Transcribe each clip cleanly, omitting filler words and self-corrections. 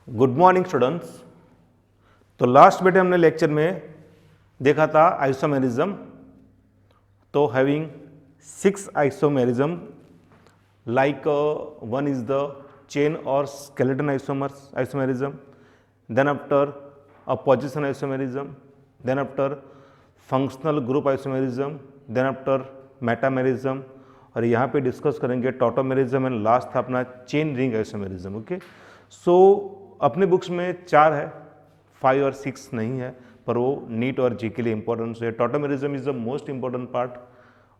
Good morning students. तो last बेटे हमने लेक्चर में देखा था आइसोमेरिज्म। तो having 6 isomerism like one is the chain or skeleton isomerism, then after a position isomerism, then after functional group isomerism, then after metamerism, और यहाँ पे डिस्कस करेंगे टॉटोमेरिज्म एंड लास्ट था अपना चेन रिंग आइसोमेरिज्म। ओके, सो अपने books में 4 है, 5 और 6 नहीं है, पर वो नीट और जी के लिए इंपॉर्टेंट है। Tautomerism is the most important part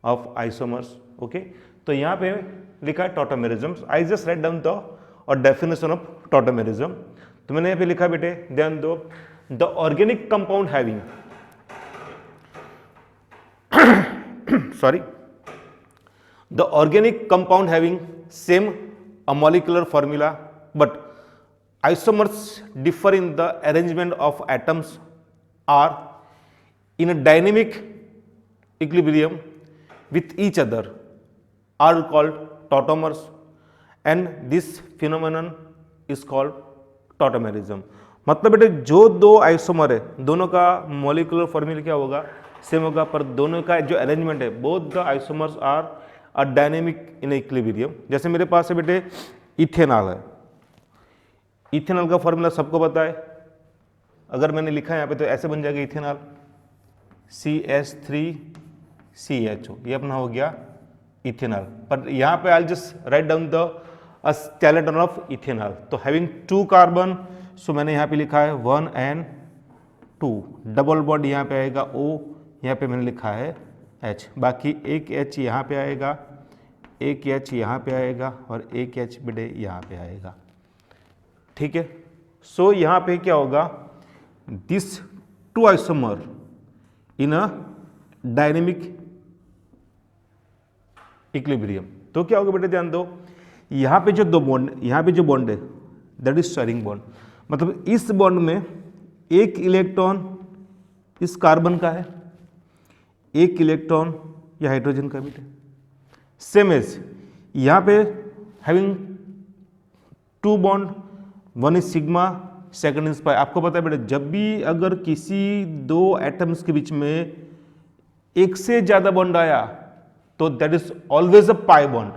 of isomers. Okay, तो यहाँ पे लिखा है tautomerism. I just write down the definition of tautomerism. तो मैंने यहाँ पे लिखा बेटे, ध्यान दो, the organic compound having the organic compound having same a molecular formula but isomers differ in the arrangement of atoms are in a dynamic equilibrium with each other are called tautomers and this phenomenon is called tautomerism। मतलब बेटे जो दो isomer है दोनों का molecular formula क्या होगा, same होगा, पर दोनों का जो अरेंजमेंट है both the isomers are a dynamic in equilibrium. जैसे मेरे पास है बेटे इथेनॉल है, इथेनॉल का फॉर्मूला सबको पता है। अगर मैंने लिखा है यहाँ पे तो ऐसे बन जाएगा इथेनॉल CH3CHO, ये अपना हो गया इथेनॉल। पर यहाँ पे I just write down the skeleton of ethanol. तो हैविंग 2 कार्बन, सो मैंने यहाँ पे लिखा है 1 and 2, डबल बॉन्ड यहाँ पे आएगा O, यहाँ पे मैंने लिखा है H, बाकी एक H यहाँ पे आएगा, एक H यहाँ पे आएगा और एक H बेटे यहाँ पे आएगा। ठीक है, सो यहाँ पे क्या होगा, this 2 isomer in a dynamic equilibrium. तो क्या होगा बेटे, ध्यान दो, यहाँ पे जो 2 बॉन्ड, यहाँ पे जो बॉन्ड है दैट इज शेयरिंग बॉन्ड। मतलब इस बॉन्ड में एक इलेक्ट्रॉन इस कार्बन का है, एक इलेक्ट्रॉन या हाइड्रोजन का बेटे। सेम एज यहाँ पे having 2 bond, 1 is sigma, second is pi. आपको पता है बेटे जब भी अगर किसी 2 एटम्स के बीच में एक से ज्यादा बॉन्ड आया तो that is always a pi bond.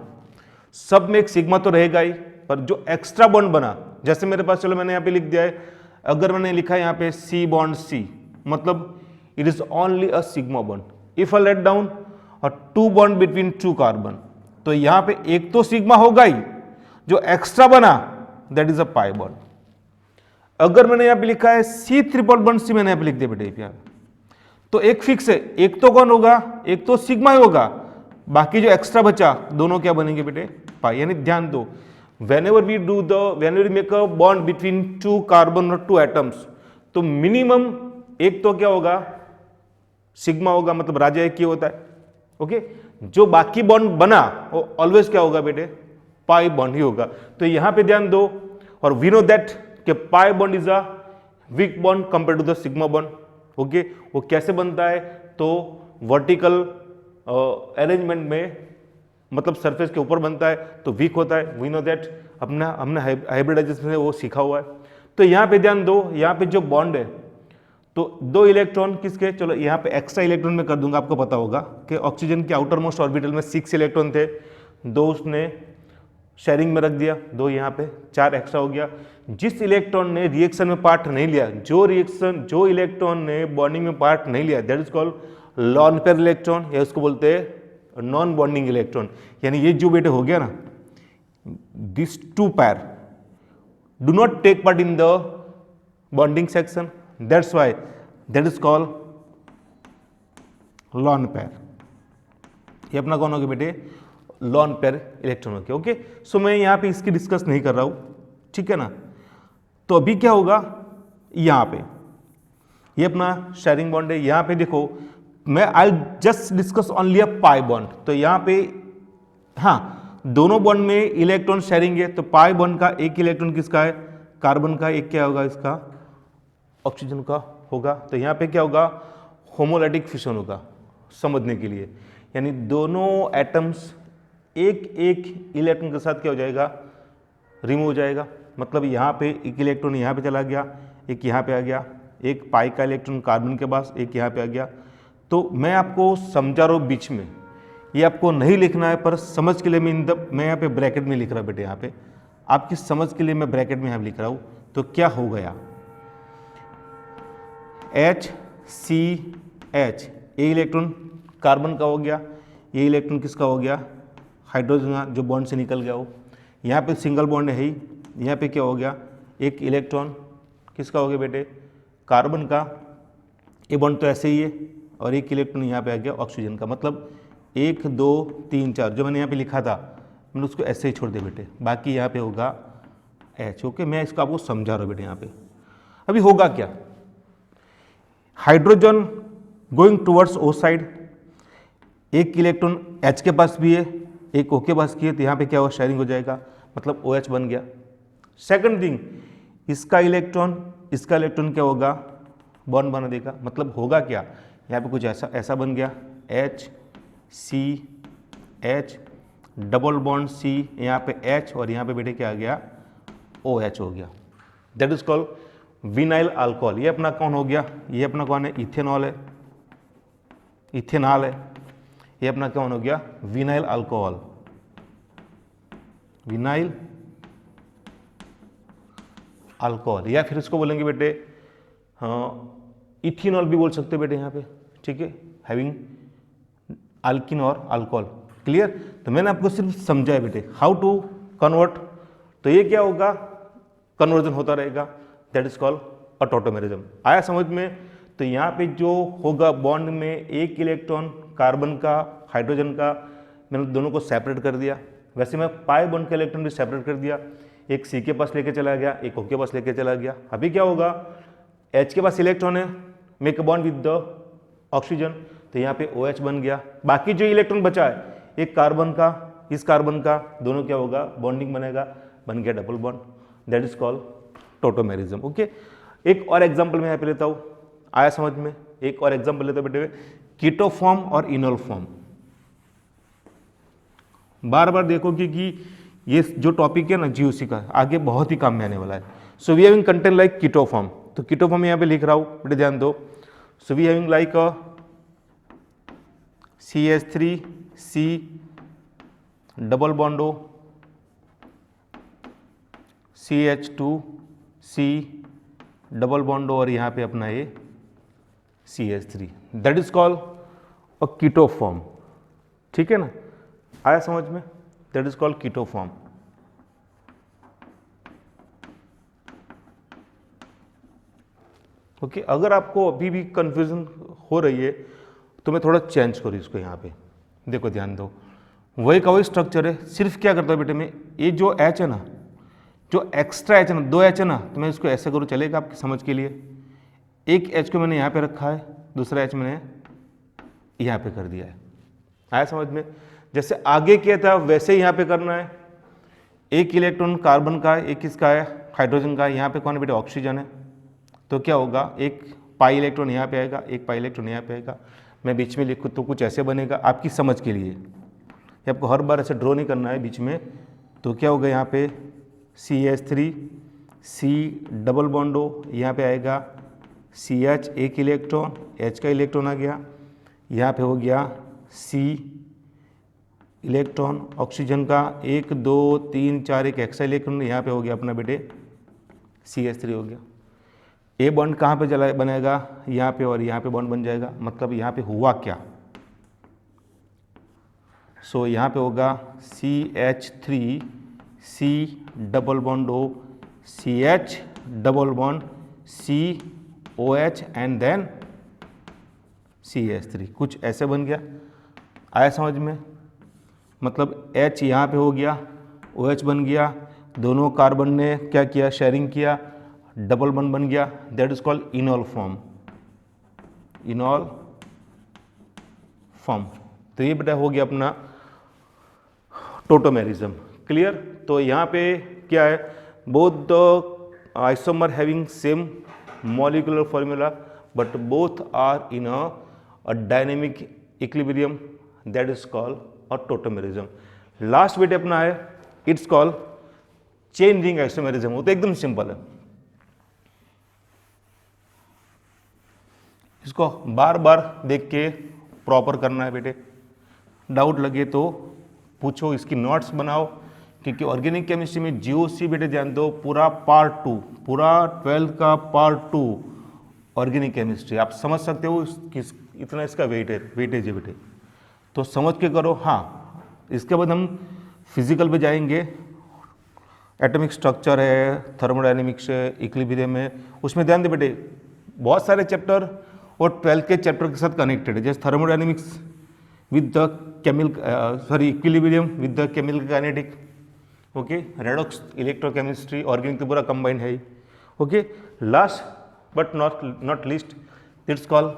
सब में एक सिग्मा तो रहेगा ही, पर जो एक्स्ट्रा बॉन्ड बना, जैसे मेरे पास, चलो मैंने यहाँ पे लिख दिया है, अगर मैंने लिखा है यहाँ पे C बॉन्ड C, मतलब it is only a sigma bond. If I let down और 2 बॉन्ड बिटवीन 2 कार्बन, तो यहाँ पे एक तो सिग्मा होगा ही, जो एक्स्ट्रा बना that is a pi bond. अगर मैंने यहाँ पे लिखा है C ट्रिपल बॉन्ड C, मैंने यहाँ पे लिख दिया बेटे यहाँ, तो एक फिक्स है, एक तो कौन होगा, एक तो सिग्मा ही होगा, बाकी जो एक्स्ट्रा बचा दोनों क्या बनेंगे बेटे, पाई। यानी ध्यान दो, whenever we make a bond between 2 carbon or 2 atoms, तो मिनिमम एक तो क्या होगा, सिग्मा होगा, मतलब राजा एक ही होता है। ओके, जो बाकी बॉन्ड बना वो ऑलवेज क्या होगा बेटे, पाई बॉन्ड ही होगा। तो यहां पे ध्यान दो, और वी नो दैट कि pi bond is a weak bond compare to the sigma bond. Okay, वो कैसे बनता है, तो वर्टिकल अरेंजमेंट में, मतलब सरफेस के ऊपर बनता है तो वीक होता है। वी नो दैट, हमने हाइब्रिडाइजेशन में वो सीखा हुआ है। तो यहाँ पे ध्यान दो, यहाँ पे जो बॉन्ड है तो 2 इलेक्ट्रॉन किसके, चलो यहाँ पे एक्स्ट्रा इलेक्ट्रॉन में कर दूंगा। आपको पता होगा कि ऑक्सीजन के आउटर मोस्ट ऑर्बिटल में 6 इलेक्ट्रॉन थे, 2 उसने शेयरिंग में रख दिया, 2 यहाँ पे, 4 एक्स्ट्रा हो गया। जिस इलेक्ट्रॉन ने रिएक्शन में पार्ट नहीं लिया, जो इलेक्ट्रॉन ने बॉन्डिंग में पार्ट नहीं लिया, that is called lone pair electron, या उसको बोलते हैं नॉन बॉन्डिंग इलेक्ट्रॉन। यानी ये जो बेटे हो गया ना, this 2 pair do not take part in the bonding section, that's why that is called lone pair। ये अपना कौन हो गया बेटे, लॉन पेयर इलेक्ट्रॉन हो गया। ओके, सो मैं यहाँ पे इसकी डिस्कस नहीं कर रहा हूँ, ठीक है ना। तो अभी क्या होगा, यहाँ पे ये अपना शेयरिंग बॉन्ड है। यहाँ पे देखो, मैं I just discuss only a pi bond. तो यहाँ पे हाँ, दोनों बॉन्ड में इलेक्ट्रॉन शेयरिंग है, तो पाई बॉन्ड का एक इलेक्ट्रॉन किसका है, कार्बन का, एक क्या होगा इसका, ऑक्सीजन का होगा। तो यहाँ पे क्या होगा, होमोलाइटिक फिशन होगा, समझने के लिए। यानी दोनों एटम्स एक एक इलेक्ट्रॉन के साथ क्या हो जाएगा, रिमूव हो जाएगा। मतलब यहाँ पे एक इलेक्ट्रॉन यहाँ पे चला गया, एक यहाँ पे आ गया, एक पाई का इलेक्ट्रॉन कार्बन के पास, एक यहाँ पे आ गया। तो मैं आपको समझा रहा हूँ बीच में, ये आपको नहीं लिखना है, पर समझ के लिए मैं यहाँ पे ब्रैकेट में लिख रहा हूँ बेटे, यहाँ पे आपकी समझ के लिए मैं ब्रैकेट में यहाँ लिख रहा हूँ। तो क्या हो गया, HCH, ये इलेक्ट्रॉन कार्बन का हो गया, ये इलेक्ट्रॉन किसका हो गया, हाइड्रोजन का, जो बॉन्ड से निकल गया हो। यहाँ पे सिंगल बॉन्ड है ही, यहाँ पे क्या हो गया, एक इलेक्ट्रॉन किसका हो गया बेटे, कार्बन का, ये बॉन्ड तो ऐसे ही है, और एक इलेक्ट्रॉन यहाँ पे आ गया ऑक्सीजन का। मतलब 1 2 3 4 जो मैंने यहाँ पे लिखा था मैंने उसको ऐसे ही छोड़ दिया बेटे, बाकी यहाँ पे होगा H। ओके, मैं इसको आपको समझा रहा हूँ बेटे। यहाँ पे अभी होगा क्या, हाइड्रोजन गोइंग टुवर्ड्स ओ साइड, एक इलेक्ट्रॉन H के पास भी है, एक O के पास की है, तो यहाँ पे क्या होगा, शेयरिंग हो जाएगा, मतलब OH बन गया। सेकंड थिंग, इसका इलेक्ट्रॉन क्या होगा, बॉन्ड बना देगा। मतलब होगा क्या, यहाँ पे कुछ ऐसा बन गया, HCH, डबल बॉन्ड C, यहाँ पे H, और यहाँ पे बेटे क्या आ गया, OH हो गया। That is called vinyl alcohol. ये अपना कौन हो गया, ये अपना कौन है, इथेनॉल है, इथेनॉल है, ये अपना कौन हो गया, विनाइल अल्कोहल, विनाइल अल्कोहल। या फिर इसको बोलेंगे बेटे इथेनॉल भी बोल सकते हो बेटे यहाँ पे, ठीक है, हैविंग अल्किन और अल्कोहल। क्लियर। तो मैंने आपको सिर्फ समझाया बेटे हाउ टू कन्वर्ट। तो ये क्या होगा, कन्वर्जन होता रहेगा, that is called a tautomerism. आया समझ में। तो यहाँ पे जो होगा बॉन्ड में एक इलेक्ट्रॉन कार्बन का, हाइड्रोजन का, मैंने दोनों को सेपरेट कर दिया। वैसे मैं पाई बॉन्ड का इलेक्ट्रॉन भी सेपरेट कर दिया, एक C के पास लेके चला गया, एक O के पास लेके चला गया। अभी क्या होगा, H के पास इलेक्ट्रॉन है, make a bond with the oxygen, तो यहाँ पे OH बन गया। बाकी जो इलेक्ट्रॉन बचा है, एक कार्बन का, इस कार्बन का, दोनों क्या होगा, बॉन्डिंग बनेगा, बन गया double bond, that is called tautomerism. Okay, एक और एग्जांपल मैं यहाँ पे लेता हूँ, आया समझ में। एक और एग्जांपल लेता हूँ बेटे, कीटो फॉर्म और इनोल फॉर्म। बार बार देखोगे कि ये जो टॉपिक है ना GOC का, आगे बहुत ही काम में आने वाला है। So we having content like keto form, तो कीटो फॉर्म यहाँ पे लिख रहा हूँ बेटे, ध्यान दो। So we having like CH3C double bond O, CH2C double bond O, और यहाँ पे अपना ये CH3, that is called a keto form. ठीक है ना, आया समझ में, that is called keto form. Okay, अगर आपको अभी भी कंफ्यूजन हो रही है तो मैं थोड़ा चेंज करूँ इसको। यहाँ पे देखो, ध्यान दो, वही का वही स्ट्रक्चर है, सिर्फ क्या करता है बेटे में, ये जो H है ना, जो एक्स्ट्रा H है ना, 2 H है ना, तो मैं इसको ऐसे करूँ, चलेगा आपकी समझ के लिए। एक H को मैंने यहाँ पे रखा है, दूसरा H मैंने यहाँ पे कर दिया है। आया समझ में। जैसे आगे किया था वैसे ही यहाँ पे करना है। एक इलेक्ट्रॉन कार्बन का है, एक किसका है, हाइड्रोजन का है, यहाँ पे कौन है बेटे, ऑक्सीजन है। तो क्या होगा, एक पाई इलेक्ट्रॉन यहाँ पे आएगा, एक पाई इलेक्ट्रॉन यहाँ पे आएगा। मैं बीच में लिखूँ तो कुछ ऐसे बनेगा, आपकी समझ के लिए। ये आपको हर बार ऐसे ड्रॉ नहीं करना है बीच में। तो क्या होगा, यहाँ पे CH3C डबल बॉन्डो, यहाँ पे आएगा CH, एक इलेक्ट्रॉन, H का इलेक्ट्रॉन आ गया, यहाँ पे हो गया C इलेक्ट्रॉन ऑक्सीजन का, 1 2 3 4, एक एक्स्ट्रा इलेक्ट्रॉन, यहाँ पे हो गया अपना बेटे CH3 हो गया। ए बॉन्ड कहाँ पे चला बनेगा, यहाँ पे, और यहाँ पे बॉन्ड बन जाएगा। मतलब यहाँ पे हुआ क्या, सो यहाँ पे होगा CH3C double bond O, CH double bond COH and then CH3, कुछ ऐसे बन गया। आया समझ में। मतलब H यहाँ पे हो गया, OH बन गया, दोनों कार्बन ने क्या किया, शेयरिंग किया, डबल बॉन्ड बन गया, that is called enol form, enol form. तो ये बेटा हो गया अपना टोटोमेरिज्म। क्लियर। तो यहाँ पे क्या है, both the isomer having same molecular formula but both are in a dynamic equilibrium, that is called tautomerism. Last बेटे अपना है it's called chain ring isomerism. वो तो एकदम सिंपल है, इसको बार बार देख के प्रॉपर करना है बेटे। डाउट लगे तो पूछो, इसकी नोट्स बनाओ, क्योंकि ऑर्गेनिक केमिस्ट्री में जीओसी बेटे ध्यान दो, पूरा पार्ट 2, पूरा 12 का पार्ट 2 ऑर्गेनिक केमिस्ट्री। आप समझ सकते हो इतना इसका वेटेज है बेटे, तो समझ के करो। हाँ, इसके बाद हम फिजिकल पे जाएंगे, एटॉमिक स्ट्रक्चर है, थर्मोडायनेमिक्स है, इक्विलिब्रियम है, उसमें ध्यान दे बेटे। बहुत सारे चैप्टर और 12 के चैप्टर के साथ कनेक्टेड है, जैसे thermodynamics with the equilibrium with the chemical kinetic, okay, redox electrochemistry, organic तो पूरा कंबाइंड है, okay. Last but not least, it's called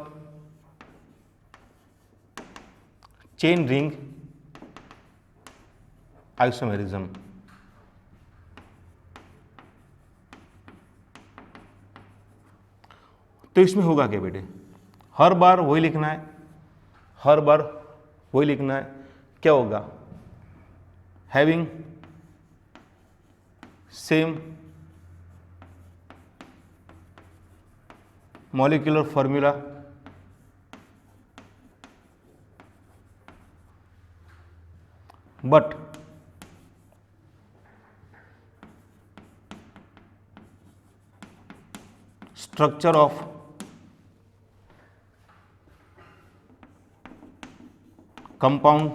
chain ring isomerism. तो इसमें होगा क्या बेटे, हर बार वही लिखना है, हर बार वही लिखना है। क्या होगा, having same molecular formula but structure of compound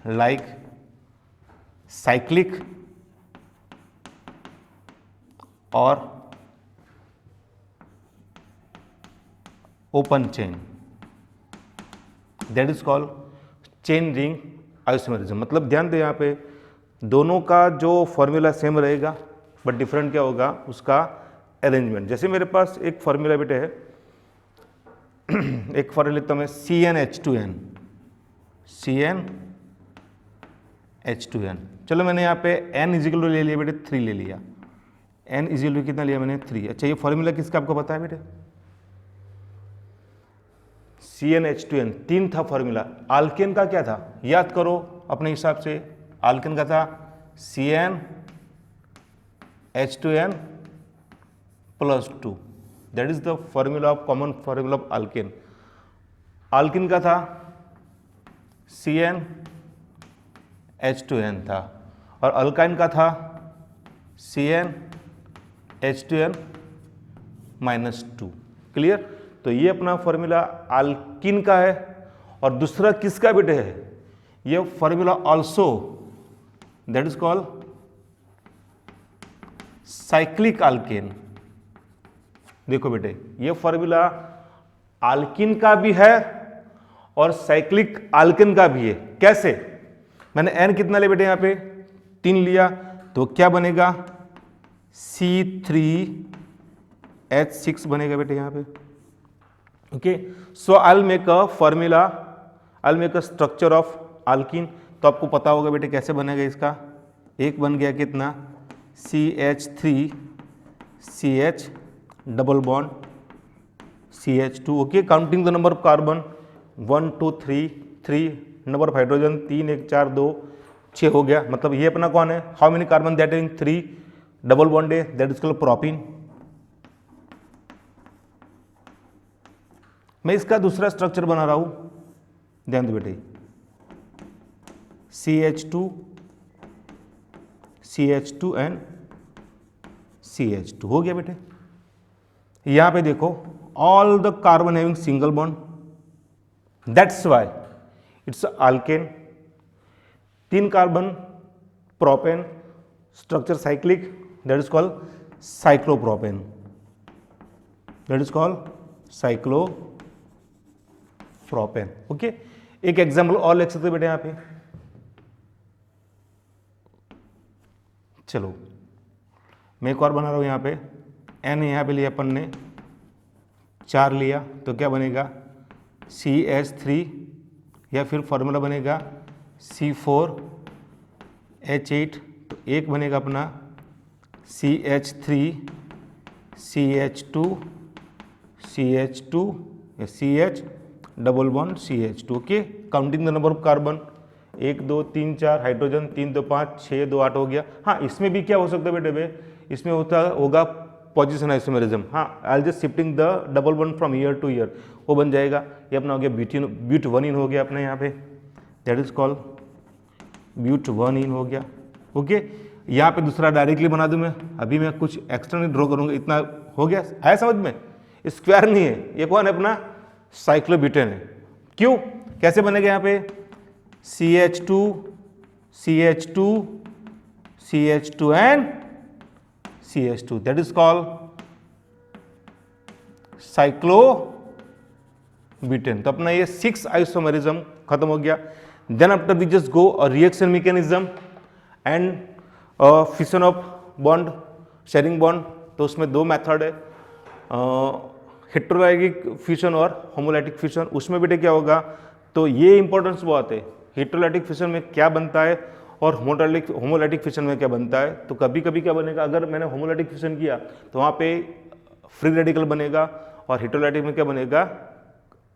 like cyclic or open chain, that is called chain ring isomerism. मतलब ध्यान दे, यहाँ पे दोनों का जो फॉर्मूला सेम रहेगा बट डिफरेंट क्या होगा उसका अरेंजमेंट। जैसे मेरे पास एक फॉर्मूला बेटे है, एक फॉर्मूला लिखता हूँ मैं CnH2n, CnH2n। चलो मैंने यहाँ पे n इजिकल ले लिया बेटे, 3 ले लिया, n इजिकल कितना लिया मैंने 3। अच्छा, ये फॉर्मूला किसका आपको पता है बेटे, CnH2n 3 था फॉर्मूला। आल्केन का क्या था याद करो अपने हिसाब से, आल्केन का था CnH2n +2, that is the formula of common formula of alkane. Alkyne का था CnH2n था, और अल्काइन का था CnH2n -2। क्लियर। तो ये अपना फॉर्मूला आल्किन का है, और दूसरा किसका बेटे है, ये formula also, that is called cyclic Alcaine. देखो बेटे, ये फॉर्मूला आल्किन का भी है और साइक्लिक आल्केन का भी है। कैसे, मैंने n कितना ले बेटे यहाँ पे 3 लिया, तो क्या बनेगा C3H6 बनेगा बेटे यहाँ पे, okay. So I make a formula, I make a structure of alkyne. तो आपको पता होगा बेटे कैसे बनेगा इसका, एक बन गया कितना CH3CH double bond CH2, okay. Counting the number of carbon 1 2 3 3, number of hydrogen 3 1 4 2 6 हो गया। मतलब ये अपना कौन है, how many carbon that is 3 double bond है, दैट इज कॉल्ड प्रोपीन। मैं इसका दूसरा स्ट्रक्चर बना रहा हूं, ध्यान दो बेटे, CH2 CH2 एंड CH2 हो गया बेटे। यहां पे देखो all the carbon having single bond, that's why it's alkane. 3 carbon propane, structure cyclic, that is called cyclopropane, that is called cyclopropane, okay. एक एग्जांपल और लिख सकते बेटे यहां पे, चलो मैं एक और बना रहा हूं यहां पे, n यहां पे लिया अपन ने 4 लिया, तो क्या बनेगा CH3, या फिर फॉर्मूला बनेगा C4H8, तो एक बनेगा अपना CH3 CH2 CH2 CH double bond CH2, okay. Counting the number of carbon, 1 2 3 4, hydrogen 3 2 5 6 2 8 हो गया। हाँ, इसमें भी क्या हो सकता है बेटे, इसमें होगा पोजिशन आइसोमेरिज्म। हाँ, I just shifting the double bond from year two year, वो बन जाएगा। ये अपना हो गया ब्यूट 1 इन हो गया अपने यहाँ पे, दैट इज कॉल्ड ब्यूट 1 इन हो गया, ओके। यहाँ पे दूसरा डायरेक्टली बना दूं मैं, अभी मैं कुछ एक्स्ट्रा नहीं ड्रॉ करूँगा, इतना हो गया। आया समझ में? स्क्वायर नहीं है, ये कौन है अपना साइक्लोब्यूटेन है। क्यों, कैसे बनेगा यहाँ पे CH2 CH2 CH2 and CH2, that is called cyclobutane. तो अपना ये 6 आइसोमेरिज्म खत्म हो गया। Then after we just go a reaction mechanism and fission of bond, sharing bond. तो उसमें 2 मेथड है, हेट्रोलाइटिक फिशन और होमोलाइटिक फिशन। उसमें बेटे क्या होगा, तो ये इंपॉर्टेंस बहुत है, हेट्रोलाइटिक फिशन में क्या बनता है और होमोलाइटिक फिशन में क्या बनता है। तो कभी कभी क्या बनेगा, अगर मैंने होमोलाइटिक फिशन किया तो वहाँ पे फ्री रेडिकल बनेगा, और हेट्रोलाइटिक में क्या बनेगा,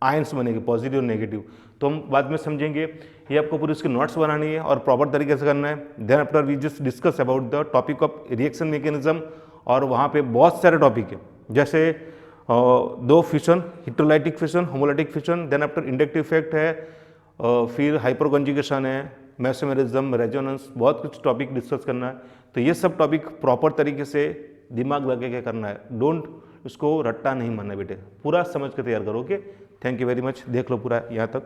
आयंस बनेंगे, पॉजिटिव और नेगेटिव। तो हम बाद में समझेंगे, ये आपको पूरी उसकी नोट्स बनानी है और प्रॉपर तरीके से करना है। Then after we just discuss about the topic of reaction mechanism, और वहाँ पे बहुत सारे टॉपिक है, जैसे 2 fission, heterolytic fission, homolytic fission. Then after inductive effect है, फिर हाइपर कॉन्जुगेशन है, मेसोमेरिज्म, रेजोनेंस, बहुत कुछ टॉपिक डिस्कस करना है। तो ये सब टॉपिक प्रॉपर तरीके से दिमाग लगा के करना है, डोंट उसको रट्टा नहीं मानना बेटे, पूरा समझ के तैयार करो, okay. Thank you very much, देख लो पूरा यहाँ तक।